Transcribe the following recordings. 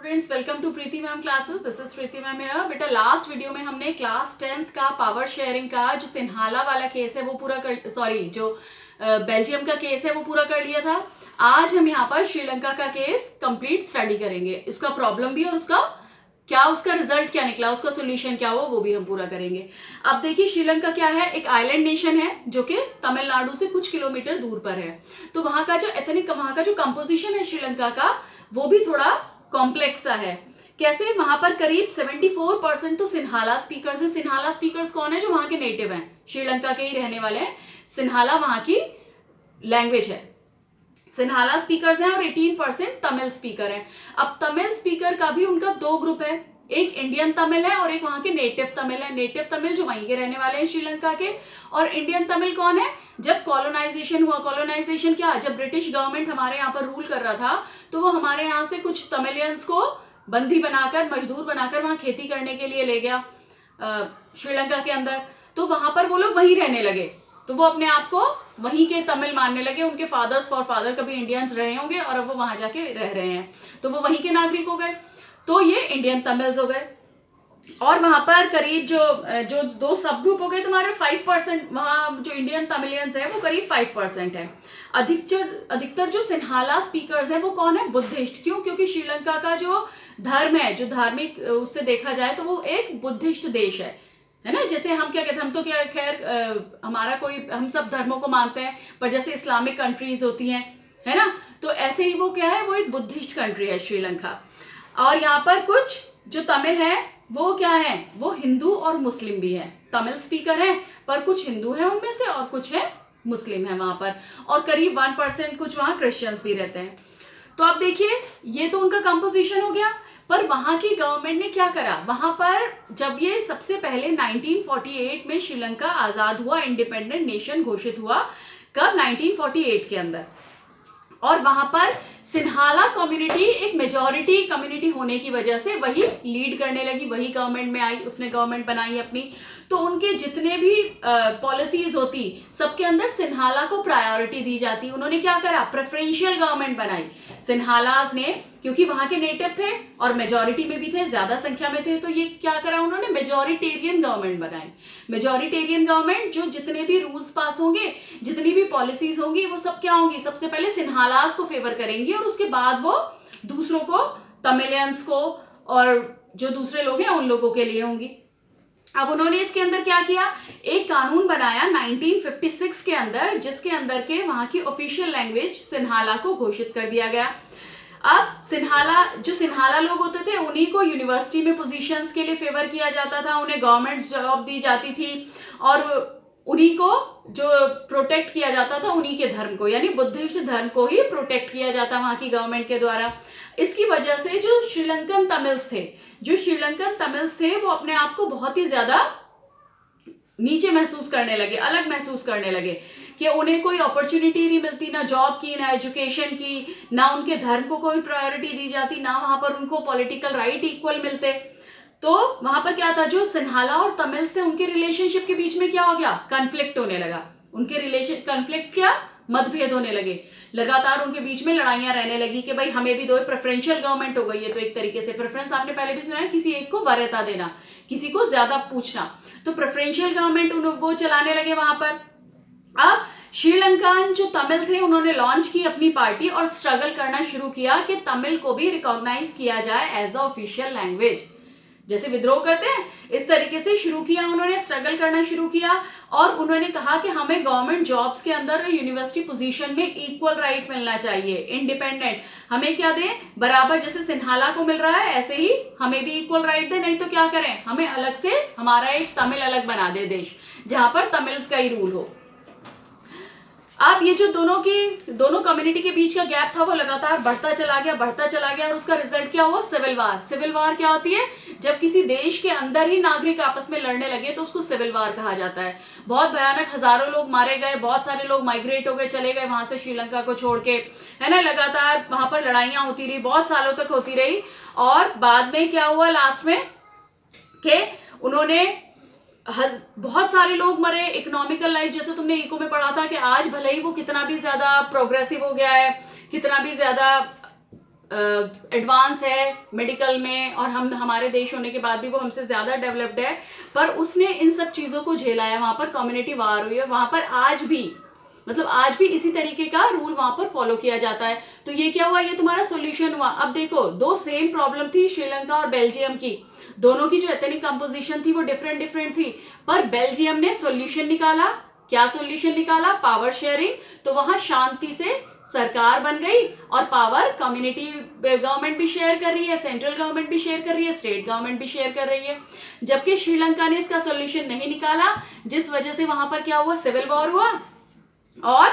Students, welcome to Preeti ma'am classes. This is Preeti ma'am है। बेटा last video में हमने क्लास 10th का पावर शेयरिंग का जो सिन्हाला वाला केस है वो पूरा कर, सॉरी जो बेल्जियम का केस है वो पूरा कर लिया था। आज हम यहाँ पर श्रीलंका का केस कंप्लीट स्टडी करेंगे, उसका प्रॉब्लम भी और उसका क्या, उसका रिजल्ट क्या निकला, उसका सोल्यूशन क्या हुआ वो भी हम पूरा करेंगे। अब देखिए श्रीलंका क्या है, एक आइलैंड नेशन है जो कि तमिलनाडु से कुछ किलोमीटर दूर पर है। तो वहां का जो एथनिक, वहां का जो कंपोजिशन है श्रीलंका का वो भी थोड़ा कॉम्प्लेक्स सा है। कैसे, वहां पर करीब 74% तो सिन्हाला स्पीकर्स हैं। सिन्हाला स्पीकर्स कौन है? जो वहां के नेटिव हैं, श्रीलंका के ही रहने वाले हैं। सिन्हाला वहां की लैंग्वेज है, सिन्हाला स्पीकर्स हैं और 18% तमिल स्पीकर हैं। अब तमिल स्पीकर का भी उनका दो ग्रुप है, एक इंडियन तमिल है और एक वहां के नेटिव तमिल है। नेटिव तमिल जो वहीं के रहने वाले हैं श्रीलंका के, और इंडियन तमिल कौन है? जब कॉलोनाइजेशन हुआ, कॉलोनाइजेशन क्या, जब ब्रिटिश गवर्नमेंट हमारे यहाँ पर रूल कर रहा था तो वो हमारे यहाँ से कुछ तमिलियंस को बंदी बनाकर, मजदूर बनाकर वहां खेती करने के लिए ले गया श्रीलंका के अंदर। तो वहां पर वो लोग वहीं रहने लगे, तो वो अपने आप को वहीं के तमिल मानने लगे। उनके फादर्स फॉर फादर कभी इंडियंस रहे होंगे और अब वो वहां जाके रह रहे हैं, तो वो वहीं के नागरिक हो गए। तो ये इंडियन तमिल्स हो गए। और वहां पर करीब जो दो सब ग्रुप हो गए तुम्हारे 5%, वहां जो इंडियन तमिलियंस है वो करीब 5% है। अधिकतर जो सिन्हाला स्पीकर्स हैं वो कौन है? बुद्धिस्ट। क्यों? क्योंकि श्रीलंका का जो धर्म है, जो धार्मिक उससे देखा जाए तो वो एक बुद्धिस्ट देश है ना। जैसे हम क्या कहते हैं, हम तो क्या खैर हमारा कोई, हम सब धर्मों को मानते हैं, पर जैसे इस्लामिक कंट्रीज होती हैं, है ना, तो ऐसे ही वो क्या है, वो एक बुद्धिस्ट कंट्री है श्रीलंका। और यहाँ पर कुछ जो तमिल है वो क्या है, वो हिंदू और मुस्लिम भी है। तमिल स्पीकर हैं पर कुछ हिंदू हैं उनमें से और कुछ है मुस्लिम है वहां पर, और करीब 1% कुछ वहां क्रिश्चियंस भी रहते हैं। तो आप देखिए ये तो उनका कंपोजिशन हो गया। पर वहां की गवर्नमेंट ने क्या करा, वहां पर जब ये सबसे पहले 1948 में श्रीलंका आजाद हुआ, इंडिपेंडेंट नेशन घोषित हुआ, कब? 1948 के अंदर। और वहां पर सिन्हाला कम्युनिटी एक मेजॉरिटी कम्युनिटी होने की वजह से वही लीड करने लगी, वही गवर्नमेंट में आई, उसने गवर्नमेंट बनाई अपनी। तो उनके जितने भी पॉलिसीज होती सबके अंदर सिन्हाला को प्रायोरिटी दी जाती। उन्होंने क्या करा, प्रेफरेंशियल गवर्नमेंट बनाई सिन्हालाज ने, क्योंकि वहां के नेटिव थे और मेजॉरिटी में भी थे, ज्यादा संख्या में थे। तो ये क्या करा उन्होंने, मेजॉरिटेरियन गवर्नमेंट बनाई। मेजॉरिटेरियन गवर्नमेंट, जो जितने भी रूल्स पास होंगे, जितनी भी पॉलिसीज होंगी, वो सब क्या होंगी, सबसे पहले सिन्हालाज को फेवर करेंगी और उसके बाद वो दूसरों को, तमिलियंस को और जो दूसरे लोग हैं उन लोगों के लिए होंगी। अब उन्होंने इसके अंदर क्या किया, एक कानून बनाया 1956 के अंदर, जिसके अंदर के वहां की ऑफिशियल लैंग्वेज सिन्हाला को घोषित कर दिया गया। अब सिन्हाला लोग होते थे उन्हीं को यूनिवर्सिटी में पोजीशंस के लिए फेवर किया जाता था, उन्हें गवर्नमेंट जॉब दी जाती थी, और उन्हीं को जो प्रोटेक्ट किया जाता था, उन्हीं के धर्म को, यानी बुद्धिस्ट धर्म को ही प्रोटेक्ट किया जाता वहां की गवर्नमेंट के द्वारा। इसकी वजह से जो श्रीलंकन तमिल्स थे वो अपने आप को बहुत ही ज्यादा नीचे महसूस करने लगे, अलग महसूस करने लगे, कि उन्हें कोई अपॉर्चुनिटी नहीं मिलती, ना जॉब की, ना एजुकेशन की, ना उनके धर्म को कोई प्रायोरिटी दी जाती, ना वहां पर उनको पॉलिटिकल राइट इक्वल मिलते। तो वहां पर क्या था, जो सिन्हाला और तमिल्स थे उनके रिलेशनशिप के बीच में क्या हो गया, कन्फ्लिक्ट होने लगा। उनके रिलेशन कन्फ्लिक्ट क्या, मतभेद होने लगे, लगातार उनके बीच में लड़ाइयां रहने लगी कि भाई हमें भी दो। प्रेफरेंशियल गवर्नमेंट हो गई है, तो एक तरीके से प्रेफरेंस आपने पहले भी सुना है, किसी एक को वरीयता देना, किसी को ज्यादा पूछना। तो प्रेफरेंशियल गवर्नमेंट वो चलाने लगे वहां पर। अब श्रीलंकन जो तमिल थे उन्होंने लॉन्च की अपनी पार्टी और स्ट्रगल करना शुरू किया कि तमिल को भी रिकॉग्नाइज किया जाए एज अ ऑफिशियल लैंग्वेज। जैसे विद्रोह करते हैं इस तरीके से शुरू किया उन्होंने, स्ट्रगल करना शुरू किया। और उन्होंने कहा कि हमें गवर्नमेंट जॉब्स के अंदर, यूनिवर्सिटी पोजीशन में इक्वल राइट मिलना चाहिए, इंडिपेंडेंट, हमें क्या दे, बराबर जैसे सिन्हाला को मिल रहा है ऐसे ही हमें भी इक्वल राइट दे। नहीं तो क्या करें, हमें अलग से, हमारा एक तमिल अलग बना दे देश, जहां पर तमिल्स का ही रूल हो। अब ये जो दोनों कम्युनिटी के बीच का गैप था वो लगातार बढ़ता चला गया और उसका रिजल्ट क्या हुआ, सिविल वार। सिविल वार क्या होती है, जब किसी देश के अंदर ही नागरिक आपस में लड़ने लगे तो उसको सिविल वार कहा जाता है। बहुत भयानक, हजारों लोग मारे गए, बहुत सारे लोग माइग्रेट हो गए, चले गए वहां से श्रीलंका को छोड़ के, है ना। लगातार वहां पर लड़ाइयां होती रही, बहुत सालों तक होती रही। और बाद में क्या हुआ लास्ट में, कि उन्होंने बहुत सारे लोग मरे। इकोनॉमिकल लाइफ, जैसे तुमने इको में पढ़ा था कि आज भले ही वो कितना भी ज्यादा प्रोग्रेसिव हो गया है, कितना भी ज्यादा एडवांस है मेडिकल में, और हम हमारे देश होने के बाद भी वो हमसे ज़्यादा डेवलप्ड है, पर उसने इन सब चीज़ों को झेला है। वहाँ पर कम्युनिटी वार हुई है, वहाँ पर आज भी मतलब आज भी इसी तरीके का रूल वहाँ पर फॉलो किया जाता है। तो ये क्या हुआ, ये तुम्हारा सोल्यूशन हुआ। अब देखो, दो सेम प्रॉब्लम थी श्रीलंका और बेल्जियम की, दोनों की जो एथनिक कंपोजिशन थी वो डिफरेंट डिफरेंट थी, पर बेल्जियम ने सोल्यूशन निकाला। क्या सोल्यूशन निकाला? Power sharing. तो वहां शांति से सरकार बन गई और पावर कम्युनिटी गवर्नमेंट भी शेयर कर रही है, सेंट्रल गवर्नमेंट भी शेयर कर रही है, स्टेट गवर्नमेंट भी शेयर कर रही है। जबकि श्रीलंका ने इसका सोल्यूशन नहीं निकाला, जिस वजह से वहां पर क्या हुआ, सिविल वॉर हुआ, और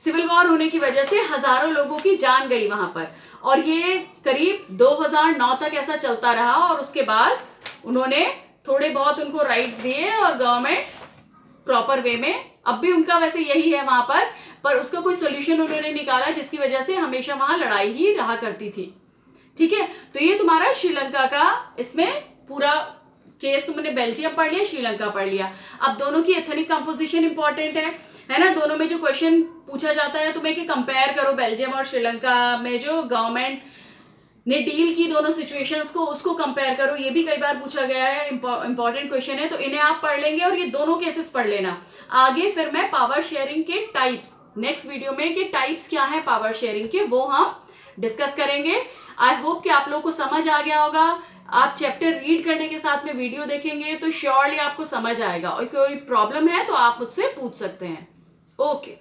सिविल वॉर होने की वजह से हजारों लोगों की जान गई वहां पर। और ये करीब 2009 तक ऐसा चलता रहा, और उसके बाद उन्होंने थोड़े बहुत उनको राइट्स दिए और गवर्नमेंट प्रॉपर वे में, अब भी उनका वैसे यही है वहां पर उसका कोई सोल्यूशन उन्होंने निकाला, जिसकी वजह से हमेशा वहां लड़ाई ही रहा करती थी। ठीक है, तो ये तुम्हारा श्रीलंका का इसमें पूरा केस, तुमने बेल्जियम पढ़ लिया, श्रीलंका पढ़ लिया। अब दोनों की एथनिक कंपोजिशन इंपॉर्टेंट है ना। दोनों में जो क्वेश्चन पूछा जाता है तुम्हें कि कंपेयर करो बेल्जियम और श्रीलंका में जो गवर्नमेंट ने डील की दोनों सिचुएशंस को, उसको कंपेयर करो, ये भी कई बार पूछा गया है, इंपॉर्टेंट क्वेश्चन है। तो इन्हें आप पढ़ लेंगे और ये दोनों केसेस पढ़ लेना। आगे फिर मैं पावर शेयरिंग के टाइप्स नेक्स्ट वीडियो में, कि टाइप्स क्या है पावर शेयरिंग के, वो हम डिस्कस करेंगे। आई होप कि आप लोगों को समझ आ गया होगा। आप चैप्टर रीड करने के साथ में वीडियो देखेंगे तो श्योरली आपको समझ आएगा, और कोई प्रॉब्लम है तो आप मुझसे पूछ सकते हैं। ओके।